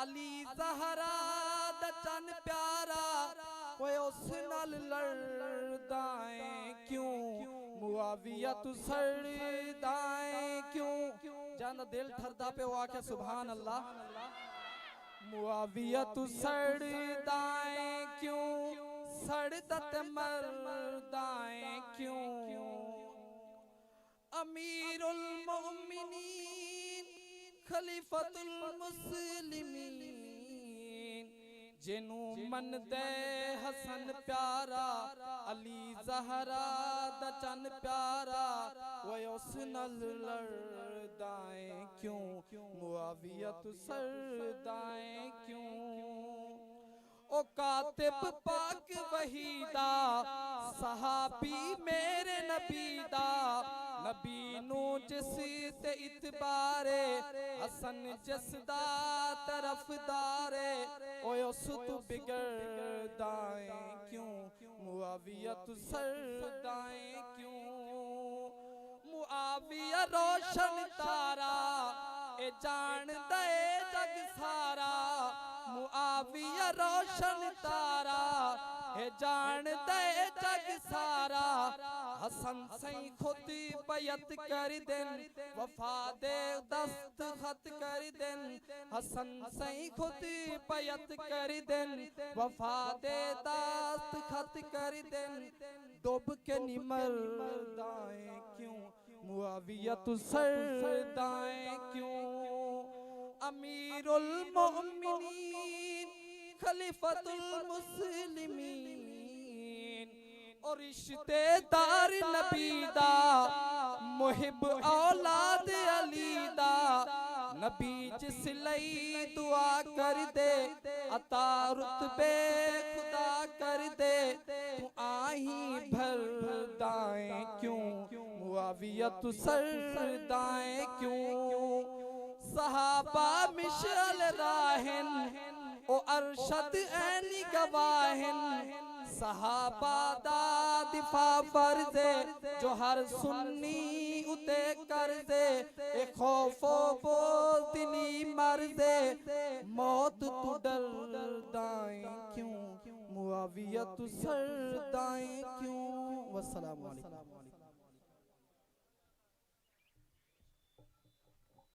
अली ज़हरा दा चन प्यारा ओए उस नाल लड़दा है क्यों मुआविया तू सड़दा है क्यों जाना दिल ठरदा पे वो आके सुभान अल्लाह मुआविया तू सड़दा है क्यों सड़दा ते मरदा है क्यों अमीरुल मोमिनीन खलीफतुल मुस्लिमीन जिनू मन दे हसन प्यारा अली ज़हरा दा चन प्यारा वो उस नाल लड़दा है क्यों मुआविया तू सड़दा है क्यों ओ कातिब पाक वहीदा सहाबी मेरे नबीदा नबी नू जिस ते इतबारे हसन जसदा तरफदारे ओए उस तू बिगड़दा है क्यों मुआविया तू सड़दा है क्यों मुआविया रोशन तारा ए जान दे जग सारा मुआविया रोशन तारा है जान दे जग सारा हसन सही खुद बैयत कर देन वफा दे दस्तखत कर देन हसन सही खुद बैयत कर देन वफा दे दस्तखत कर देन डूब के निमरदा है क्यों मुआविया तू सड़दा है क्यों अमीरुल मोमिनीन खलीफतुल मुस्लिमीन और रिश्तेदार नबीदा मुहिब औलाद अलीदा नबी जिस लई दुआ कर दे अता रुतबे खुदा कर दे तू आही भरदा है क्यों मुआविया तू सड़दा है क्यों सहाबा मिशल राहन ओ अरशद ऐनी गवाहन सहाबा दा दिफा फर्ज़े जो हर सुन्नी उते कर दे ए खौफो बोतनी मर्ज़े मौत तू डरदा है क्यों मुआविया तू सड़दा है क्यों वस्सलामु अलैकुम।